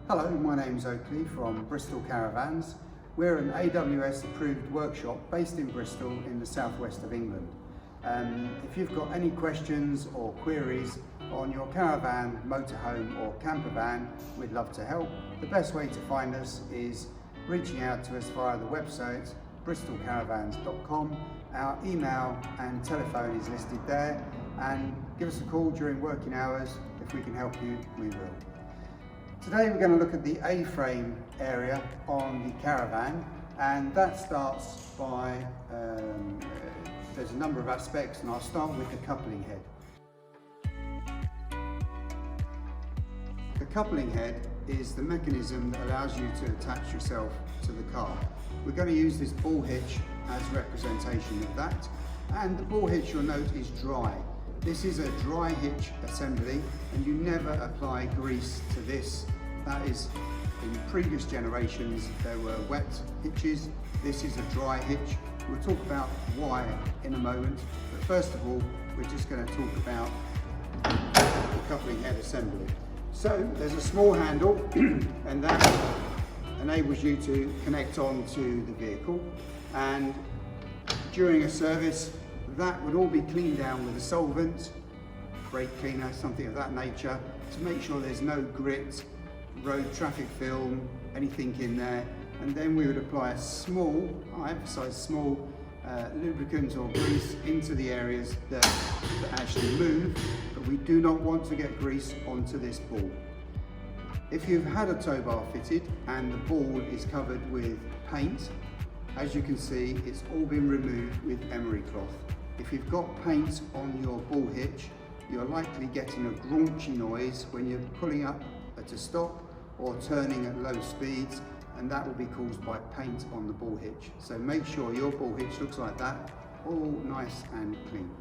Hello, my name's Oakley from Bristol Caravans. We're an AWS Approved workshop based in Bristol in the southwest of England. If you've got any questions or queries on your caravan, motorhome or campervan, we'd love to help. The best way to find us is reaching out to us via the website bristolcaravans.com. Our email and telephone is listed there, and give us a call during working hours. If we can help you, we will. Today we're going to look at the A-frame area on the caravan, and that starts by, there's a number of aspects, and I'll start with the coupling head. The coupling head is the mechanism that allows you to attach yourself to the car. We're going to use this ball hitch as representation of that, and the ball hitch, you'll note, is dry. This is a dry hitch assembly, and you never apply grease to this. That is, in previous generations there were wet hitches. This is a dry hitch. We'll talk about why in a moment, but first of all we're just going to talk about the coupling head assembly. So there's a small handle and that enables you to connect on to the vehicle, and during a service that would all be cleaned down with a solvent, brake cleaner, something of that nature, to make sure there's no grit, road traffic film, anything in there. And then we would apply a small, I emphasise small, lubricant or grease into the areas that actually move, but we do not want to get grease onto this ball. If you've had a tow bar fitted and the ball is covered with paint, as you can see, it's all been removed with emery cloth. If you've got paint on your ball hitch, you're likely getting a graunchy noise when you're pulling up at a stop or turning at low speeds, and that will be caused by paint on the ball hitch. So make sure your ball hitch looks like that, all nice and clean.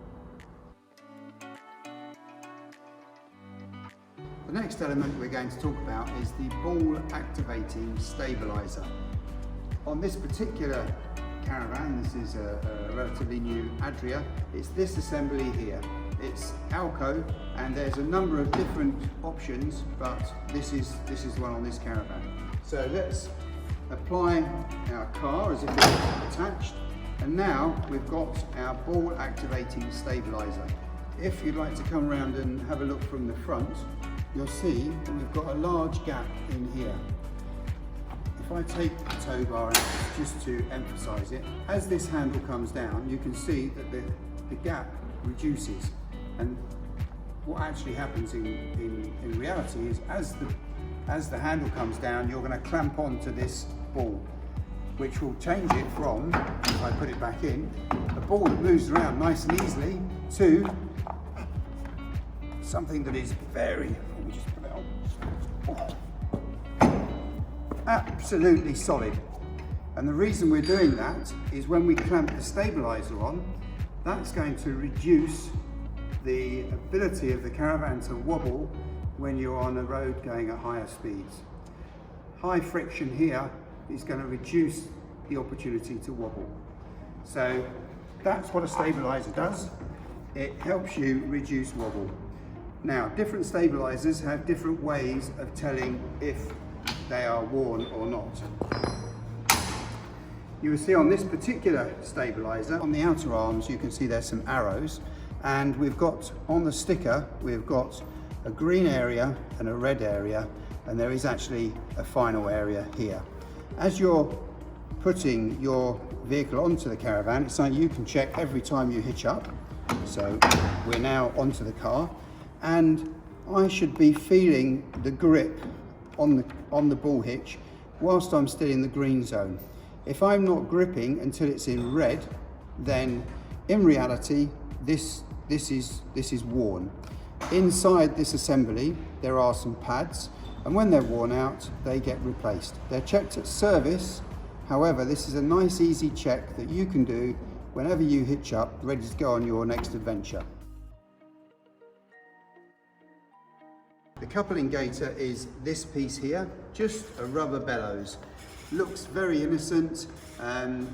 The next element we're going to talk about is the ball activating stabiliser. On this particular caravan, this is a relatively new Adria, it's this assembly here. It's Alco, and there's a number of different options, but this is one on this caravan. So let's apply our car as if it's attached, and now we've got our ball activating stabiliser. If you'd like to come around and have a look from the front, you'll see that we've got a large gap in here. If I take the tow bar out, just to emphasise it, as this handle comes down, you can see that the gap reduces. And what actually happens in reality is as the handle comes down, you're going to clamp onto this ball, which will change it from, if I put it back in, a ball that moves around nice and easily, to something that is very, let me just put it on, absolutely solid. And the reason we're doing that is when we clamp the stabiliser on, that's going to reduce the ability of the caravan to wobble when you're on a road going at higher speeds. High friction here is going to reduce the opportunity to wobble. So that's what a stabiliser does. It helps you reduce wobble. Now, different stabilisers have different ways of telling if they are worn or not. You will see on this particular stabiliser, on the outer arms, you can see there's some arrows, and we've got on the sticker, we've got a green area and a red area, and there is actually a final area here. As you're putting your vehicle onto the caravan, it's something you can check every time you hitch up. So we're now onto the car, and I should be feeling the grip on the ball hitch whilst I'm still in the green zone. If I'm not gripping until it's in red, then in reality this is worn. Inside this assembly there are some pads, and when they're worn out they get replaced. They're checked at service. However, this is a nice easy check that you can do whenever you hitch up, ready to go on your next adventure. The coupling gaiter is this piece here, just a rubber bellows. Looks very innocent, and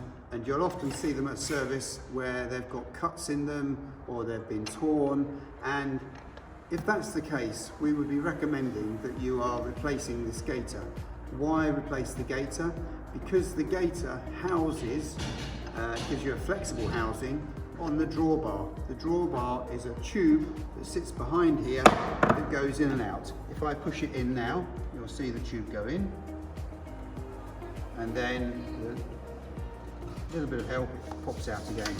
you'll often see them at service where they've got cuts in them or they've been torn, and If that's the case, we would be recommending that you are replacing this gaiter. Why replace the gaiter? Because the gaiter houses, gives you a flexible housing on the drawbar. The drawbar is a tube that sits behind here that goes in and out. If I push it in now, you'll see the tube go in, and then with a little bit of help, it pops out again.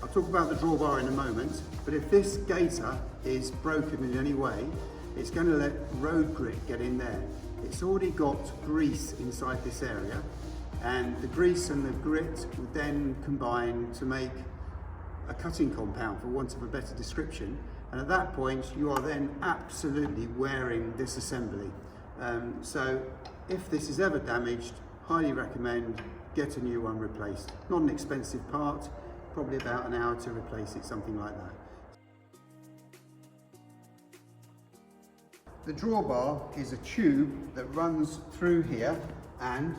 I'll talk about the drawbar in a moment, but if this gaiter is broken in any way, it's going to let road grit get in there. It's already got grease inside this area, and the grease and the grit would then combine to make a cutting compound, for want of a better description, and at that point you are then absolutely wearing this assembly. So if this is ever damaged, highly recommend get a new one replaced. Not an expensive part, probably about an hour to replace it, something like that. The drawbar is a tube that runs through here, and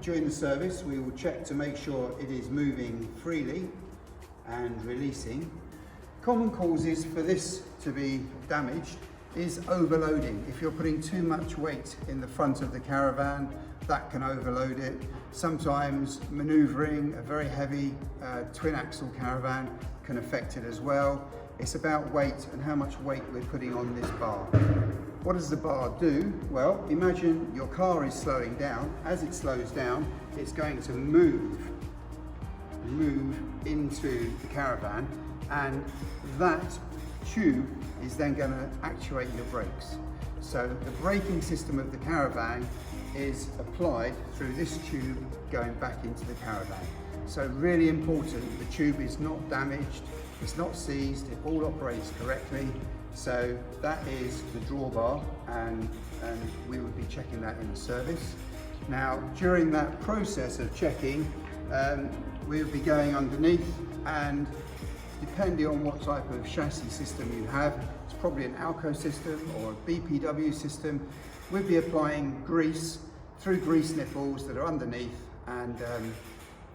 during the service we will check to make sure it is moving freely and releasing. Common causes for this to be damaged is overloading. If you're putting too much weight in the front of the caravan, that can overload it. Sometimes manoeuvring a very heavy twin axle caravan can affect it as well. It's about weight and how much weight we're putting on this bar. What does the bar do? Well, imagine your car is slowing down. As it slows down, it's going to move into the caravan, and that tube is then going to actuate your brakes. So the braking system of the caravan is applied through this tube going back into the caravan. So really important, the tube is not damaged, it's not seized, it all operates correctly. So that is the drawbar, and we would be checking that in the service. Now during that process of checking, we'll be going underneath, and depending on what type of chassis system you have, it's probably an Alco system or a BPW system, we'll be applying grease through grease nipples that are underneath, and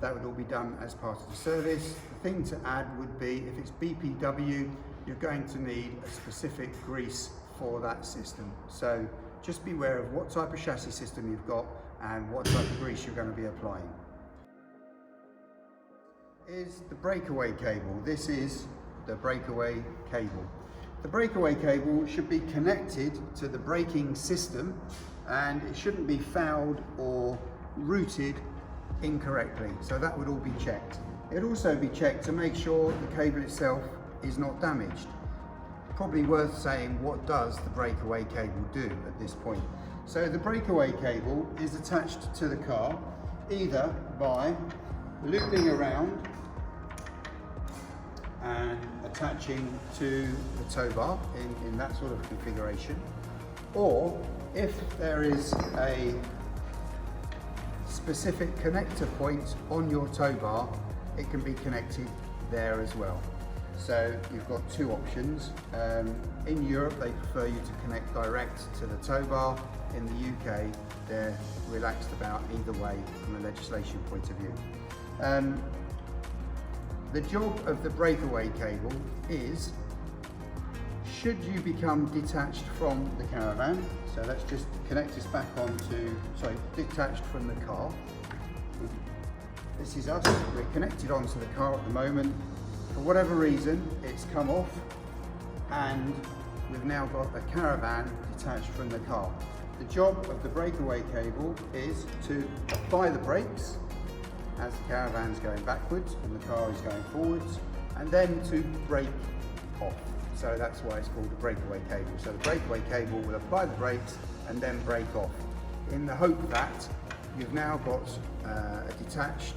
that would all be done as part of the service. The thing to add would be, if it's BPW, you're going to need a specific grease for that system. So just be aware of what type of chassis system you've got and what type of grease you're going to be applying. Is the breakaway cable. This is the breakaway cable. The breakaway cable should be connected to the braking system, and it shouldn't be fouled or routed incorrectly. So that would all be checked. It'd also be checked to make sure the cable itself is not damaged. Probably worth saying, what does the breakaway cable do at this point? So the breakaway cable is attached to the car either by looping around and attaching to the tow bar in that sort of configuration, or if there is a specific connector point on your tow bar, it can be connected there as well. So you've got two options. In Europe they prefer you to connect direct to the tow bar. In the UK they're relaxed about either way from a legislation point of view. The job of the breakaway cable is, should you become detached from the caravan, so let's just connect this back onto, detached from the car. This is us, we're connected onto the car at the moment. For whatever reason, it's come off and we've now got a caravan detached from the car. The job of the breakaway cable is to apply the brakes as the caravan's going backwards and the car is going forwards, and then to brake off. So that's why it's called a breakaway cable. So the breakaway cable will apply the brakes and then brake off, in the hope that you've now got a detached,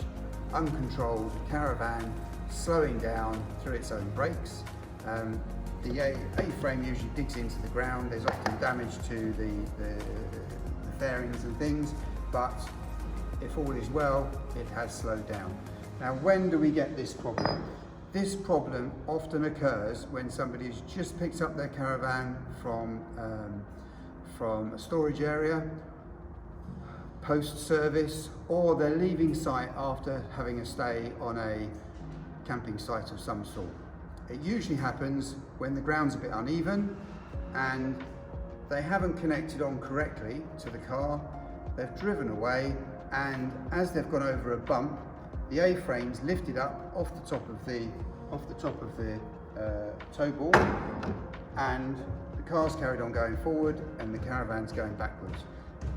uncontrolled caravan slowing down through its own brakes. The A-frame usually digs into the ground. There's often damage to the fairings and things, but if all is well, it has slowed down. Now, when do we get this problem? This problem often occurs when somebody's just picked up their caravan from a storage area, post-service, or they're leaving site after having a stay on a camping site of some sort. It usually happens when the ground's a bit uneven and they haven't connected on correctly to the car. They've driven away, and as they've gone over a bump, the A-frame's lifted up off the top of the tow board, and the car's carried on going forward and the caravan's going backwards.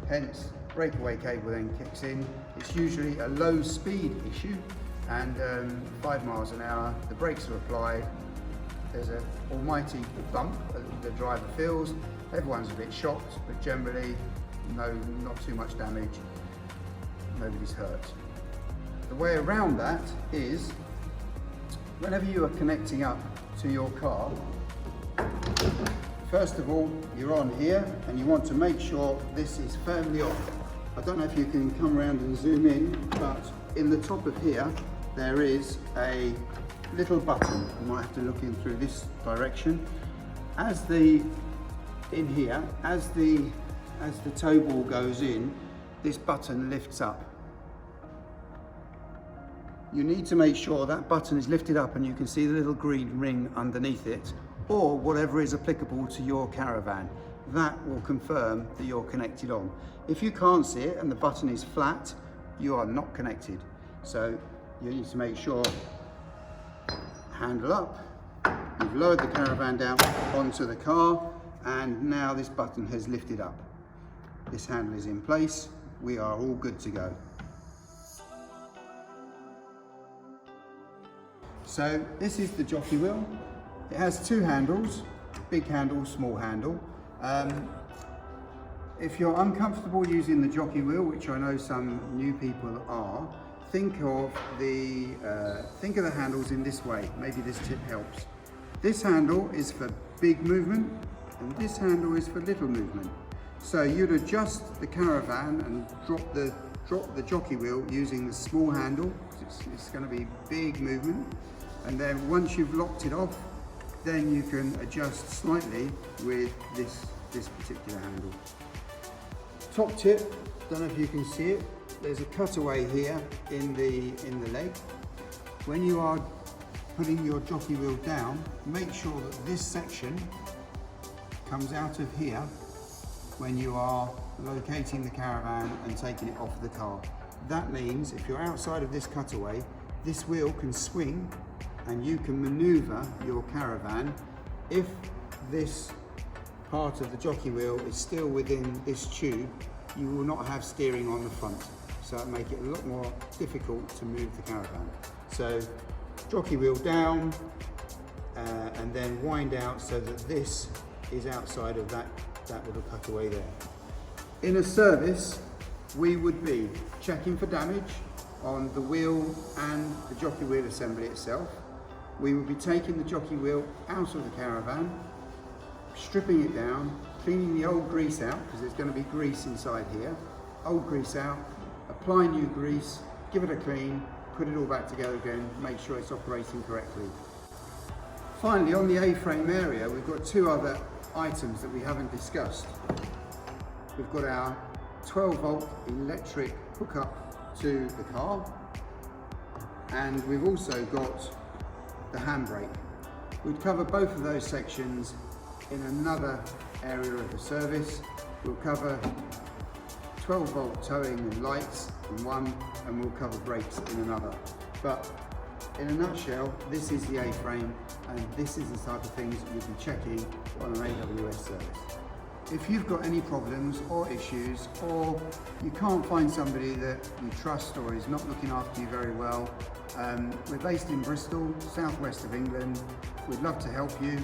Hence, breakaway cable then kicks in. It's usually a low speed issue, and 5 miles an hour, the brakes are applied, there's an almighty bump that the driver feels, everyone's a bit shocked, but generally not too much damage, nobody's hurt. The way around that is, whenever you are connecting up to your car, first of all, you're on here and you want to make sure this is firmly on. I don't know if you can come around and zoom in, but in the top of here, there is a little button. You might have to look in through this direction. As the tow ball goes in, this button lifts up. You need to make sure that button is lifted up and you can see the little green ring underneath it, or whatever is applicable to your caravan. That will confirm that you're connected on. If you can't see it and the button is flat, you are not connected. So you need to make sure, handle up, you've lowered the caravan down onto the car, and now this button has lifted up. This handle is in place, we are all good to go. So this is the jockey wheel. It has 2 handles, big handle, small handle. If you're uncomfortable using the jockey wheel, which I know some new people are, think of the handles in this way. Maybe this tip helps. This handle is for big movement, and this handle is for little movement. So you'd adjust the caravan and drop the jockey wheel using the small handle. It's going to be big movement, and then once you've locked it off, then you can adjust slightly with this particular handle. Top tip, don't know if you can see it, there's a cutaway here in the leg. When you are putting your jockey wheel down, make sure that this section comes out of here when you are locating the caravan and taking it off the car. That means if you're outside of this cutaway, this wheel can swing and you can maneuver your caravan. If this part of the jockey wheel is still within this tube, you will not have steering on the front, so it'll make it a lot more difficult to move the caravan. So jockey wheel down and then wind out so that this is outside of that little cutaway there. In a service, we would be checking for damage on the wheel and the jockey wheel assembly itself. We would be taking the jockey wheel out of the caravan, stripping it down, cleaning the old grease out, because there's going to be grease inside here. Old grease out, apply new grease, give it a clean, put it all back together again, make sure it's operating correctly. Finally, on the A-frame area, we've got 2 other items that we haven't discussed. We've got our 12-volt electric hookup to the car, and we've also got the handbrake. We'd cover both of those sections in another area of the service. We'll cover 12-volt towing and lights in one, and we'll cover brakes in another. But in a nutshell, this is the A-frame, and this is the type of things that you'll be checking on an AWS service. If you've got any problems or issues, or you can't find somebody that you trust or is not looking after you very well, we're based in Bristol, southwest of England. We'd love to help you,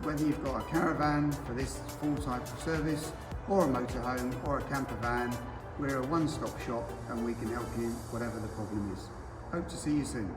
whether you've got a caravan for this full type of service, or a motorhome, or a campervan. We're a one-stop shop and we can help you whatever the problem is. Hope to see you soon.